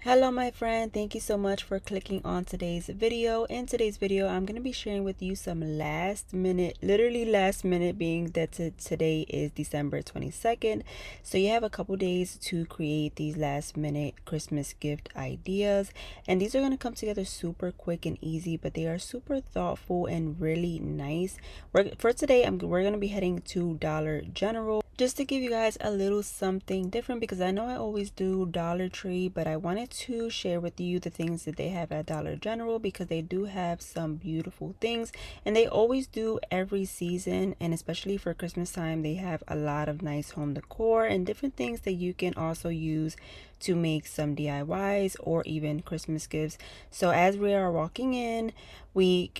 Hello my friend, thank you so much for clicking on today's video. In today's video I'm going to be sharing with you some last minute, literally last minute, being that today is December 22nd, so you have a couple days to create these last minute Christmas gift ideas, and these are going to come together super quick and easy, but they are super thoughtful and really nice. For today we're going to be heading to Dollar General just to give you guys a little something different, because I know I always do Dollar Tree, but I wanted to share with you the things that they have at Dollar General, because they do have some beautiful things, and they always do every season, and especially for Christmas time they have a lot of nice home decor and different things that you can also use to make some DIYs or even Christmas gifts. So as we are walking in, we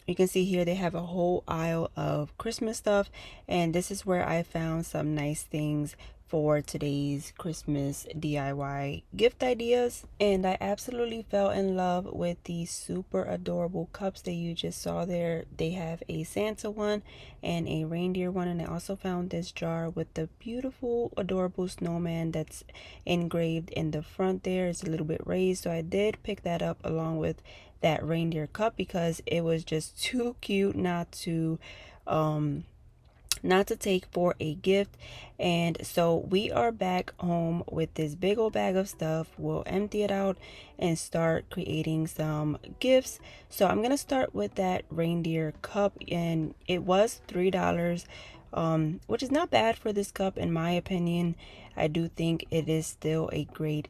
you can see here they have a whole aisle of Christmas stuff, and this is where I found some nice things for today's Christmas DIY gift ideas. And I absolutely fell in love with these super adorable cups that you just saw there. They have a Santa one and a reindeer one, and I also found this jar with the beautiful adorable snowman that's engraved in the front there. It's a little bit raised, so I did pick that up along with that reindeer cup because it was just too cute not to take for a gift. And so we are back home with this big old bag of stuff. We'll empty it out and start creating some gifts. So I'm gonna start with that reindeer cup, and it was $3, which is not bad for this cup in my opinion. I do think it is still a great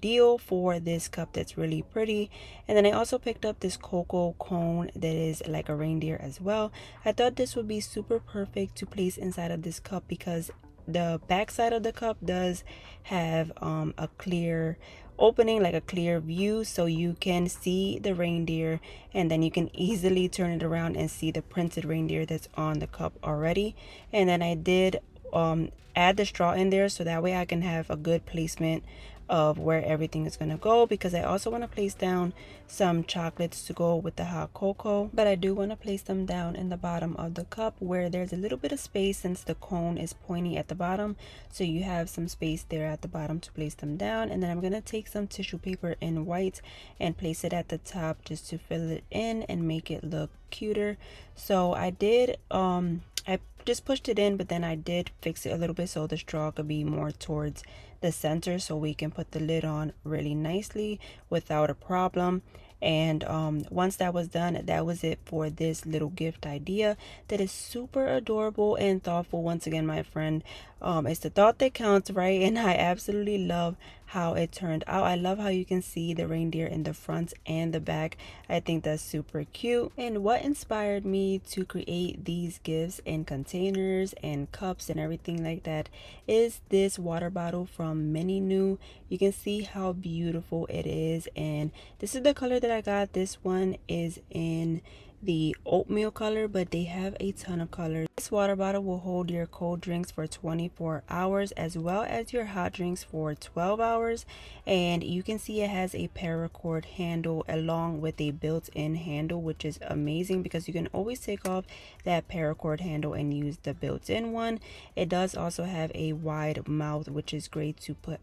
deal for this cup that's really pretty. And then I also picked up this cocoa cone that is like a reindeer as well. I thought this would be super perfect to place inside of this cup, because the back side of the cup does have a clear opening, like a clear view, so you can see the reindeer, and then you can easily turn it around and see the printed reindeer that's on the cup already. And then I did add the straw in there, so that way I can have a good placement of where everything is going to go, because I also want to place down some chocolates to go with the hot cocoa, but I do want to place them down in the bottom of the cup where there's a little bit of space, since the cone is pointy at the bottom, so you have some space there at the bottom to place them down. And then I'm going to take some tissue paper in white and place it at the top just to fill it in and make it look cuter. So I did I just pushed it in, but then I did fix it a little bit so the straw could be more towards the center, so we can put the lid on really nicely without a problem. And once that was done, that was it for this little gift idea that is super adorable and thoughtful. Once again, my friend, it's the thought that counts, right? And I absolutely love how it turned out. I love how you can see the reindeer in the front and the back. I think that's super cute. And what inspired me to create these gifts in containers and cups and everything like that is this water bottle from Mini-Nu. You can see how beautiful it is, and this is the color that I got. This one is in the oatmeal color, but they have a ton of colors. This water bottle will hold your cold drinks for 24 hours as well as your hot drinks for 12 hours. And you can see it has a paracord handle along with a built-in handle, which is amazing because you can always take off that paracord handle and use the built-in one. It does also have a wide mouth, which is great to put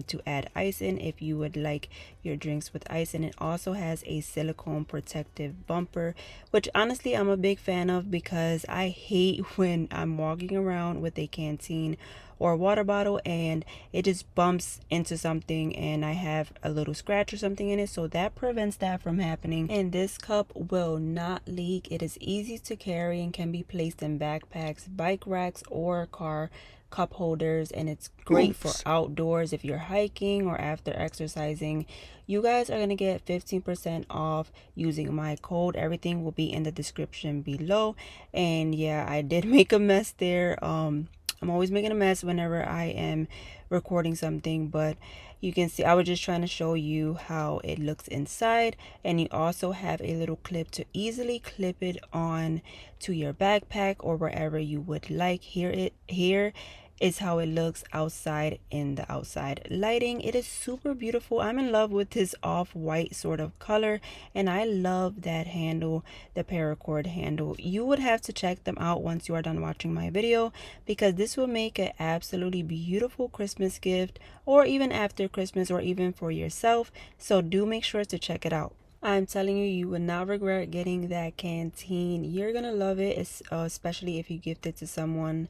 to add ice in if you would like your drinks with ice. And it also has a silicone protective bumper, which honestly I'm a big fan of, because I hate when I'm walking around with a canteen or water bottle and it just bumps into something and I have a little scratch or something in it, so that prevents that from happening. And this cup will not leak. It is easy to carry and can be placed in backpacks, bike racks, or car cup holders, and it's great for outdoors if you're hiking or after exercising. You guys are gonna get 15% off using my code. Everything will be in the description below. And yeah, I did make a mess there. I'm always making a mess whenever I am recording something, but you can see I was just trying to show you how it looks inside. And you also have a little clip to easily clip it on to your backpack or wherever you would like. Here is how it looks outside in the outside lighting. It is super beautiful. I'm in love with this off-white sort of color, and I love that handle, the paracord handle. You would have to check them out once you are done watching my video, because this will make an absolutely beautiful Christmas gift, or even after Christmas, or even for yourself. So do make sure to check it out. I'm telling you, you will not regret getting that canteen. You're gonna love it, especially if you gift it to someone.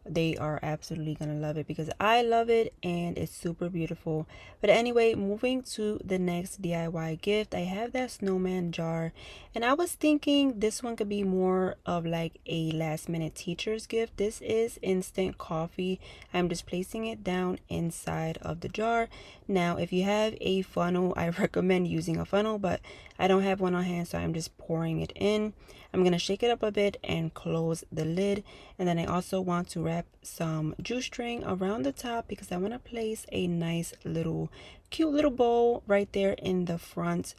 They are absolutely gonna love it, because I love it and it's super beautiful. But anyway, moving to the next DIY gift, I have that snowman jar, and I was thinking this one could be more of like a last minute teacher's gift. This is instant coffee. I'm just placing it down inside of the jar. Now if you have a funnel, I recommend using a funnel, but I don't have one on hand, so I'm just pouring it in. I'm gonna shake it up a bit and close the lid, and then I also want to wrap some juice string around the top, because I want to place a nice little cute little bowl right there in the front.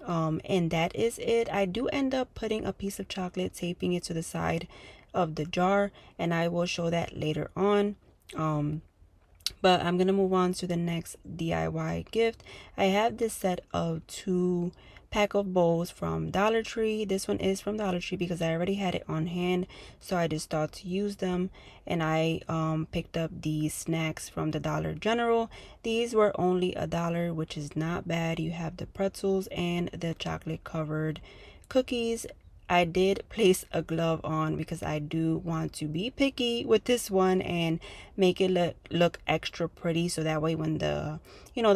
And that is it. I do end up putting a piece of chocolate, taping it to the side of the jar, and I will show that later on. But I'm gonna move on to the next DIY gift. I have this set of 2 pack of bowls from Dollar Tree. This one is from Dollar Tree because I already had it on hand, so I just thought to use them. And I picked up these snacks from the Dollar General. These were only $1, which is not bad. You have the pretzels and the chocolate covered cookies. I did place a glove on because I do want to be picky with this one and make it look extra pretty, so that way when the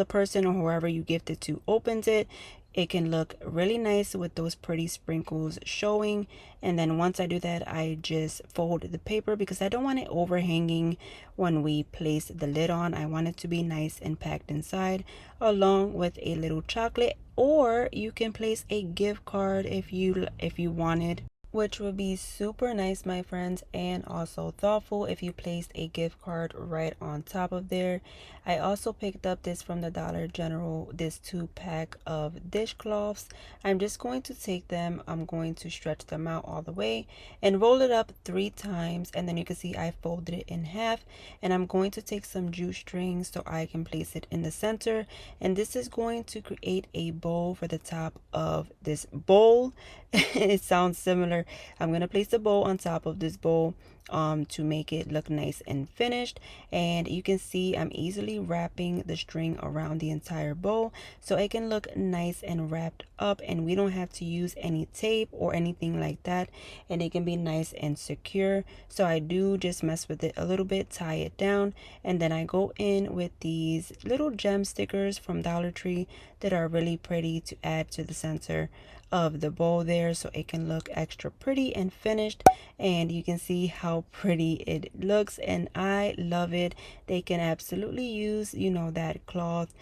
person or whoever you gift it to opens it, it can look really nice with those pretty sprinkles showing. And then once I do that, I just fold the paper, because I don't want it overhanging when we place the lid on. I want it to be nice and packed inside, along with a little chocolate. Or you can place a gift card if you wanted, which would be super nice, my friends, and also thoughtful if you placed a gift card right on top of there. I also picked up this from the Dollar General, this 2-pack of dishcloths. I'm just going to take them, I'm going to stretch them out all the way and roll it up 3 times, and then you can see I folded it in half. And I'm going to take some juice strings so I can place it in the center, and this is going to create a bowl for the top of this bowl. It sounds similar. I'm going to place the bowl on top of this bowl to make it look nice and finished. And you can see I'm easily wrapping the string around the entire bowl so it can look nice and wrapped up, and we don't have to use any tape or anything like that, and it can be nice and secure. So I do just mess with it a little bit, tie it down, and then I go in with these little gem stickers from Dollar Tree that are really pretty to add to the center of the bowl there, so it can look extra pretty and finished. And you can see how pretty it looks, and I love it. They can absolutely use that cloth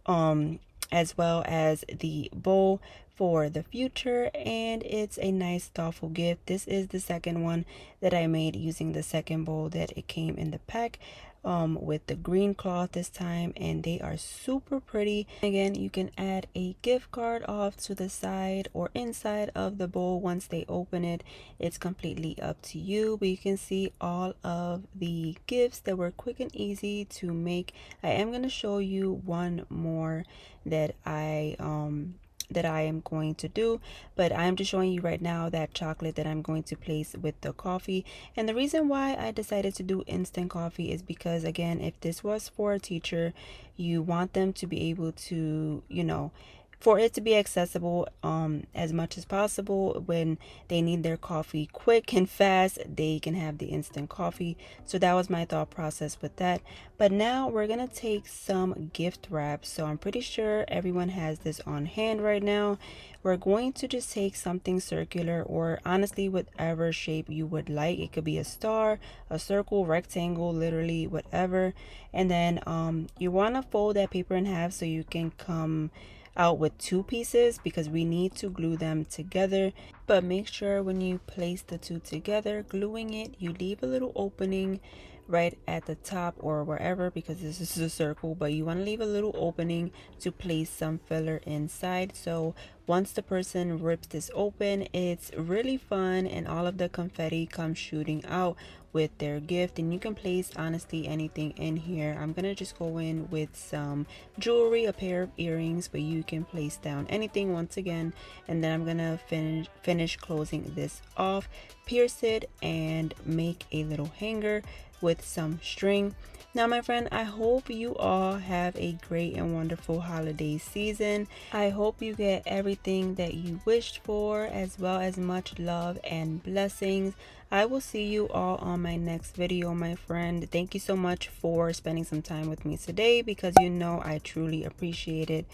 as well as the bowl for the future, and it's a nice thoughtful gift. This is the second one that I made using the second bowl that it came in the pack, with the green cloth this time, and they are super pretty. Again, you can add a gift card off to the side or inside of the bowl once they open it. It's completely up to you, but you can see all of the gifts that were quick and easy to make. I am going to show you one more that I am going to do, but I'm just showing you right now that chocolate that I'm going to place with the coffee. And the reason why I decided to do instant coffee is because, again, if this was for a teacher, you want them to be able to, for it to be accessible as much as possible. When they need their coffee quick and fast, they can have the instant coffee. So that was my thought process with that. But now we're gonna take some gift wrap. So I'm pretty sure everyone has this on hand right now. We're going to just take something circular, or honestly whatever shape you would like. It could be a star, a circle, rectangle, literally whatever. And then you want to fold that paper in half so you can come out with 2 pieces, because we need to glue them together. But make sure when you place the 2 together, gluing it, you leave a little opening right at the top or wherever, because this is a circle, but you want to leave a little opening to place some filler inside. So once the person rips this open, it's really fun and all of the confetti comes shooting out with their gift. And you can place honestly anything in here. I'm gonna just go in with some jewelry, a pair of earrings, but you can place down anything once again. And then I'm gonna finish closing this off, pierce it, and make a little hanger with some string. Now, my friend, I hope you all have a great and wonderful holiday season. I hope you get everything that you wished for, as well as much love and blessings. I will see you all on my next video, my friend. Thank you so much for spending some time with me today, because you know I truly appreciate it.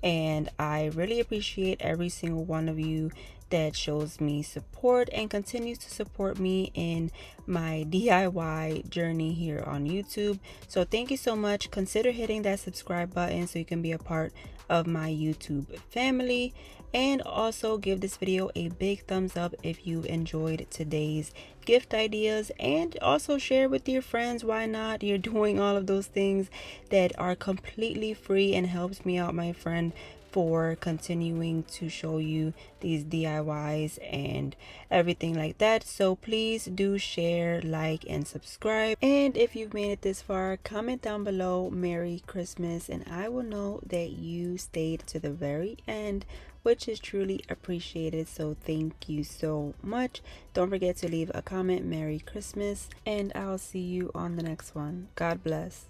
And I really appreciate every single one of you that shows me support and continues to support me in my DIY journey here on YouTube. So thank you so much. Consider hitting that subscribe button so you can be a part of my YouTube family, and also give this video a big thumbs up if you enjoyed today's gift ideas, and also share with your friends. Why not? You're doing all of those things that are completely free and helps me out, my friend, for continuing to show you these DIYs and everything like that. So please do share, like, and subscribe. And if you've made it this far, comment down below Merry Christmas, and I will know that you stayed to the very end, which is truly appreciated. So thank you so much. Don't forget to leave a comment. Merry Christmas, and I'll see you on the next one. God bless.